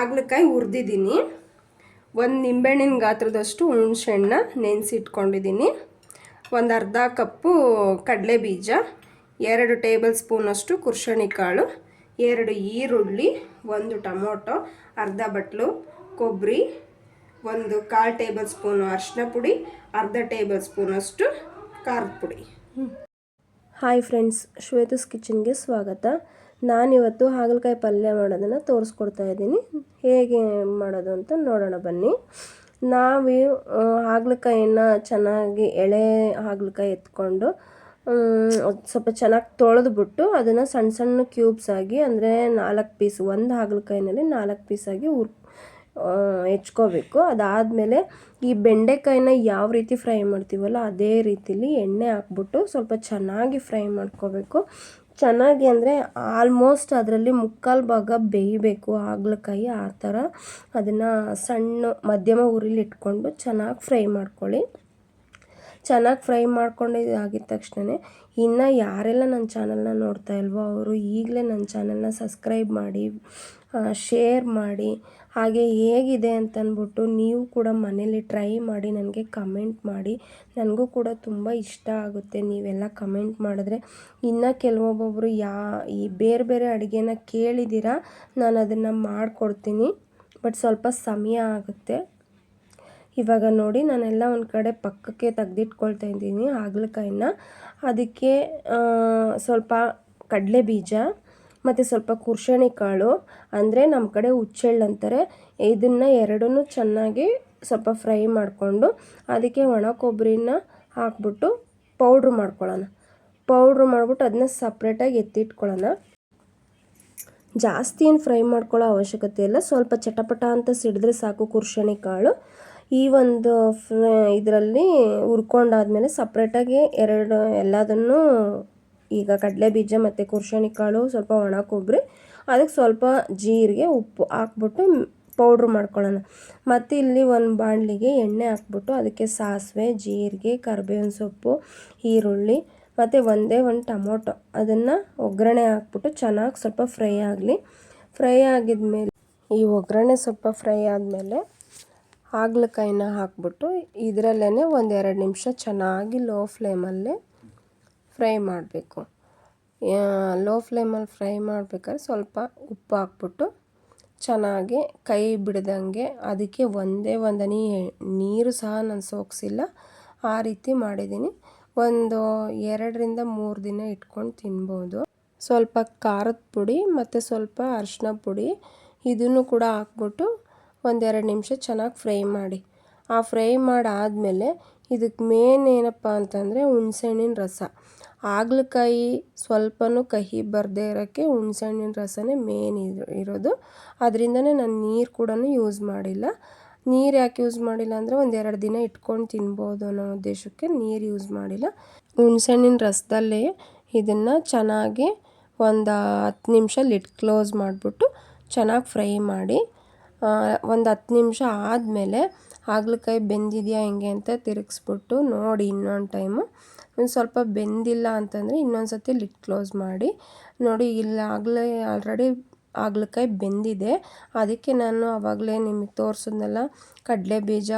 ಹಾಗಲಕಾಯಿ ಹುರಿದಿದ್ದೀನಿ. ಒಂದು ನಿಂಬೆಹಣ್ಣಿನ ಗಾತ್ರದಷ್ಟು ಹುಣಸೆಹಣ್ಣ ನೆನೆಸಿಟ್ಕೊಂಡಿದ್ದೀನಿ. ಒಂದು ಅರ್ಧ ಕಪ್ಪು ಕಡಲೆ ಬೀಜ, 2 ಟೇಬಲ್ ಸ್ಪೂನಷ್ಟು ಕುರ್ಷಣಿ ಕಾಳು, 2 ಈರುಳ್ಳಿ, 1 ಟೊಮೊಟೊ, ಅರ್ಧ ಬಟ್ಲು ಕೊಬ್ಬರಿ, 1/4 ಟೇಬಲ್ ಸ್ಪೂನು ಅರಿಶಿನ ಪುಡಿ, ಅರ್ಧ ಟೇಬಲ್ ಸ್ಪೂನಷ್ಟು ಖಾರದ ಪುಡಿ. ಹಾಯ್ ಫ್ರೆಂಡ್ಸ್, ಶ್ವೇತಸ್ ಕಿಚನ್ಗೆ ಸ್ವಾಗತ. ನಾನಿವತ್ತು ಹಾಗಲಕಾಯಿ ಪಲ್ಯ ಮಾಡೋದನ್ನು ತೋರಿಸ್ಕೊಡ್ತಾ ಇದ್ದೀನಿ. ಹೇಗೆ ಮಾಡೋದು ಅಂತ ನೋಡೋಣ ಬನ್ನಿ. ನಾವು ಹಾಗಲಕಾಯಿನ ಚೆನ್ನಾಗಿ ಎಳೆ ಹಾಗಲಕಾಯಿ ಎತ್ಕೊಂಡು ಸ್ವಲ್ಪ ಚೆನ್ನಾಗಿ ತೊಳೆದ್ಬಿಟ್ಟು ಅದನ್ನು ಸಣ್ಣ ಸಣ್ಣ ಕ್ಯೂಬ್ಸ್ ಆಗಿ, ಅಂದರೆ 4 ಪೀಸ್, ಒಂದು ಹಾಗಲಕಾಯಿನಲ್ಲಿ 4 ಪೀಸಾಗಿ ಹೆಚ್ಕೋಬೇಕು. ಅದಾದಮೇಲೆ ಈ ಬೆಂಡೆಕಾಯಿನ ಯಾವ ರೀತಿ ಫ್ರೈ ಮಾಡ್ತೀವಲ್ಲ ಅದೇ ರೀತಿಲಿ ಎಣ್ಣೆ ಹಾಕ್ಬಿಟ್ಟು ಸ್ವಲ್ಪ ಚೆನ್ನಾಗಿ ಫ್ರೈ ಮಾಡ್ಕೋಬೇಕು. ಚೆನ್ನಾಗಿ ಅಂದರೆ ಆಲ್ಮೋಸ್ಟ್ ಅದರಲ್ಲಿ 3/4 ಭಾಗ ಬೇಯಬೇಕು ಹಾಗಲಕಾಯಿ. ಆ ಥರ ಅದನ್ನು ಸಣ್ಣ ಮಧ್ಯಮ ಉರಿಲಿ ಇಟ್ಕೊಂಡು ಚೆನ್ನಾಗಿ ಫ್ರೈ ಮಾಡ್ಕೊಳ್ಳಿ. ಚೆನ್ನಾಗಿ ಫ್ರೈ ಮಾಡ್ಕೊಂಡಿದ್ದಾಗಿದ ತಕ್ಷಣ ಇನ್ನು ಯಾರೆಲ್ಲ ನನ್ನ ಚಾನಲ್ನ ನೋಡ್ತಾ ಇಲ್ವೋ ಅವರು ಈಗಲೇ ನನ್ನ ಚಾನಲ್ನ ಸಬ್ಸ್ಕ್ರೈಬ್ ಮಾಡಿ, ಶೇರ್ ಮಾಡಿ, ಹಾಗೆ ಹೇಗಿದೆ ಅಂತಂದ್ಬಿಟ್ಟು ನೀವು ಕೂಡ ಮನೇಲಿ ಟ್ರೈ ಮಾಡಿ ನನಗೆ ಕಮೆಂಟ್ ಮಾಡಿ. ನನಗೂ ಕೂಡ ತುಂಬ ಇಷ್ಟ ಆಗುತ್ತೆ ನೀವೆಲ್ಲ ಕಮೆಂಟ್ ಮಾಡಿದ್ರೆ. ಇನ್ನು ಕೆಲವೊಬ್ಬೊಬ್ಬರು ಈ ಬೇರೆ ಬೇರೆ ಅಡುಗೆನ ಕೇಳಿದ್ದೀರಾ, ನಾನು ಅದನ್ನು ಮಾಡಿಕೊಡ್ತೀನಿ, ಬಟ್ ಸ್ವಲ್ಪ ಸಮಯ ಆಗುತ್ತೆ. ಇವಾಗ ನೋಡಿ, ನಾನೆಲ್ಲ ಒಂದು ಕಡೆ ಪಕ್ಕಕ್ಕೆ ತೆಗೆದಿಟ್ಕೊಳ್ತಾ ಇದ್ದೀನಿ ಹಾಗಲಕಾಯಿನ. ಅದಕ್ಕೆ ಸ್ವಲ್ಪ ಕಡಲೆ ಬೀಜ ಮತ್ತು ಸ್ವಲ್ಪ ಕುರ್ಷಣಿ ಕಾಳು, ಅಂದರೆ ನಮ್ಮ ಕಡೆ ಹುಚ್ಚೆಳ್ಳು ಅಂತಾರೆ, ಇದನ್ನು ಎರಡನ್ನೂ ಚೆನ್ನಾಗಿ ಸ್ವಲ್ಪ ಫ್ರೈ ಮಾಡಿಕೊಂಡು ಅದಕ್ಕೆ ಒಣ ಕೊಬ್ಬರಿನ ಹಾಕ್ಬಿಟ್ಟು ಪೌಡ್ರ್ ಮಾಡ್ಕೊಳ್ಳೋಣ. ಪೌಡ್ರ್ ಮಾಡಿಬಿಟ್ಟು ಅದನ್ನ ಸಪ್ರೇಟಾಗಿ ಎತ್ತಿಟ್ಕೊಳ್ಳೋಣ. ಜಾಸ್ತಿ ಏನು ಫ್ರೈ ಮಾಡ್ಕೊಳ್ಳೋ ಅವಶ್ಯಕತೆ ಇಲ್ಲ, ಸ್ವಲ್ಪ ಚಟಪಟ ಅಂತ ಸಿಡಿದ್ರೆ ಸಾಕು ಕುರ್ಷಣಿ ಕಾಳು. ಈ ಒಂದು ಇದರಲ್ಲಿ ಹುರ್ಕೊಂಡಾದ್ಮೇಲೆ ಸಪ್ರೇಟಾಗಿ ಎಲ್ಲದನ್ನು, ಈಗ ಕಡಲೆ ಬೀಜ ಮತ್ತು ಕುರ್ಷಣಿ ಕಾಳು, ಸ್ವಲ್ಪ ಒಣ ಕೊಬ್ಬರಿ, ಅದಕ್ಕೆ ಸ್ವಲ್ಪ ಜೀರಿಗೆ, ಉಪ್ಪು ಹಾಕ್ಬಿಟ್ಟು ಪೌಡ್ರ್ ಮಾಡ್ಕೊಳ್ಳೋಣ. ಮತ್ತು ಇಲ್ಲಿ ಒಂದು ಬಾಣಲಿಗೆ ಎಣ್ಣೆ ಹಾಕ್ಬಿಟ್ಟು ಅದಕ್ಕೆ ಸಾಸಿವೆ, ಜೀರಿಗೆ, ಕರಿಬೇವಿನ ಸೊಪ್ಪು, ಈರುಳ್ಳಿ ಮತ್ತು ಒಂದೇ ಒಂದು ಟೊಮೊಟೊ, ಅದನ್ನು ಒಗ್ಗರಣೆ ಹಾಕ್ಬಿಟ್ಟು ಚೆನ್ನಾಗಿ ಸ್ವಲ್ಪ ಫ್ರೈ ಆಗಲಿ. ಫ್ರೈ ಆಗಿದ್ಮೇಲೆ, ಈ ಒಗ್ಗರಣೆ ಸ್ವಲ್ಪ ಫ್ರೈ ಆದಮೇಲೆ ಹಾಗಲಕಾಯಿನ ಹಾಕ್ಬಿಟ್ಟು ಇದರಲ್ಲೇ 1-2 ನಿಮಿಷ ಚೆನ್ನಾಗಿ ಲೋ ಫ್ಲೇಮಲ್ಲೇ ಫ್ರೈ ಮಾಡಬೇಕು. ಲೋ ಫ್ಲೇಮಲ್ಲಿ ಫ್ರೈ ಮಾಡಬೇಕಾದ್ರೆ ಸ್ವಲ್ಪ ಉಪ್ಪು ಹಾಕ್ಬಿಟ್ಟು ಚೆನ್ನಾಗಿ ಕೈ ಬಿಡ್ದಂಗೆ, ಅದಕ್ಕೆ ಒಂದೇ ಒಂದು ಹನಿ ನೀರು ಸಹ ನಾನು ಸೋಗಿಸಿಲ್ಲ, ಆ ರೀತಿ ಮಾಡಿದ್ದೀನಿ. ಒಂದು 2-3 ದಿನ ಇಟ್ಕೊಂಡು ತಿನ್ಬೋದು. ಸ್ವಲ್ಪ ಖಾರದ ಪುಡಿ ಮತ್ತು ಸ್ವಲ್ಪ ಅರಿಶಿನ ಪುಡಿ ಇದನ್ನು ಕೂಡ ಹಾಕ್ಬಿಟ್ಟು 1-2 ನಿಮಿಷ ಚೆನ್ನಾಗಿ ಫ್ರೈ ಮಾಡಿ. ಆ ಫ್ರೈ ಮಾಡಾದಮೇಲೆ ಇದಕ್ಕೆ ಮೇನ್ ಏನಪ್ಪ ಅಂತಂದರೆ ಹುಣಸೆಹಣ್ಣಿನ ರಸ. ಹಾಗಲಕಾಯಿ ಸ್ವಲ್ಪನೂ ಕಹಿ ಬರದೇ ಇರೋಕ್ಕೆ ಹುಣಸೆಹಣ್ಣಿನ ರಸನೇ ಮೇನ್ ಇರೋದು. ಅದರಿಂದನೇ ನಾನು ನೀರು ಕೂಡ ಯೂಸ್ ಮಾಡಿಲ್ಲ. ನೀರು ಯಾಕೆ ಯೂಸ್ ಮಾಡಿಲ್ಲ ಅಂದರೆ 1-2 ದಿನ ಇಟ್ಕೊಂಡು ತಿನ್ಬೋದು ಅನ್ನೋ ಉದ್ದೇಶಕ್ಕೆ ನೀರು ಯೂಸ್ ಮಾಡಿಲ್ಲ. ಹುಣಸೆಹಣ್ಣಿನ ರಸದಲ್ಲೇ ಇದನ್ನು ಚೆನ್ನಾಗಿ ಒಂದು 10 ನಿಮಿಷ ಲಿಡ್ ಕ್ಲೋಸ್ ಮಾಡಿಬಿಟ್ಟು ಚೆನ್ನಾಗಿ ಫ್ರೈ ಮಾಡಿ. ಒಂದು 10 ನಿಮಿಷ ಆದಮೇಲೆ ಹಾಗಲಕಾಯಿ ಬೆಂದಿದೆಯಾ ಹೆಂಗೆ ಅಂತ ತಿರುಗಿಸ್ಬಿಟ್ಟು ನೋಡಿ. ಇನ್ನೊಂದು ಟೈಮು ಸ್ವಲ್ಪ ಬೆಂದಿಲ್ಲ ಅಂತಂದರೆ ಇನ್ನೊಂದು ಸತಿ ಲಿಡ್ ಕ್ಲೋಸ್ ಮಾಡಿ ನೋಡಿ. ಇಲ್ಲಾಗಲೇ ಆಲ್ರೆಡಿ ಹಾಗಲಕಾಯಿ ಬೆಂದಿದೆ. ಅದಕ್ಕೆ ನಾನು ಆವಾಗಲೇ ನಿಮಗೆ ತೋರಿಸಿದ್ನಲ್ಲ, ಕಡಲೆ ಬೀಜ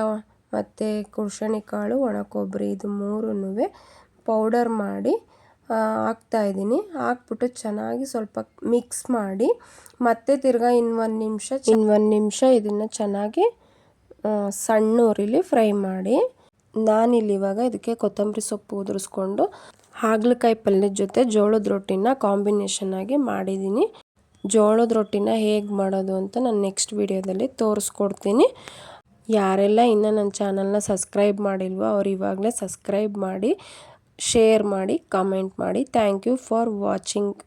ಮತ್ತು ಕುರ್ಷಣಿ ಕಾಳು, ಒಣ ಕೊಬ್ಬರಿ, ಇದು ಮೂರನ್ನೂ ಪೌಡರ್ ಮಾಡಿ ಹಾಕ್ತಾಯಿದ್ದೀನಿ. ಹಾಕ್ಬಿಟ್ಟು ಚೆನ್ನಾಗಿ ಸ್ವಲ್ಪ ಮಿಕ್ಸ್ ಮಾಡಿ ಮತ್ತೆ ತಿರ್ಗಾ ಇನ್ನೊಂದು ನಿಮಿಷ ಇದನ್ನು ಚೆನ್ನಾಗಿ ಸಣ್ಣ ಉರಿಲಿ ಫ್ರೈ ಮಾಡಿ. ನಾನಿಲ್ಲಿ ಇವಾಗ ಇದಕ್ಕೆ ಕೊತ್ತಂಬರಿ ಸೊಪ್ಪು ಉದುರಿಸ್ಕೊಂಡು ಹಾಗಲಕಾಯಿ ಪಲ್ಯದ ಜೊತೆ ಜೋಳದ ರೊಟ್ಟಿನ ಕಾಂಬಿನೇಷನ್ ಆಗಿ ಮಾಡಿದ್ದೀನಿ. ಜೋಳದ ರೊಟ್ಟಿನ ಹೇಗೆ ಮಾಡೋದು ಅಂತ ನಾನು ನೆಕ್ಸ್ಟ್ ವಿಡಿಯೋದಲ್ಲಿ ತೋರಿಸ್ಕೊಡ್ತೀನಿ. ಯಾರೆಲ್ಲ ಇನ್ನೂ ನನ್ನ ಚಾನಲ್ನ ಸಬ್ಸ್ಕ್ರೈಬ್ ಮಾಡಿಲ್ವೋ ಅವ್ರು ಇವಾಗಲೇ ಸಬ್ಸ್ಕ್ರೈಬ್ ಮಾಡಿ, ಶೇರ್ ಮಾಡಿ, ಕಮೆಂಟ್ ಮಾಡಿ. Thank you for watching.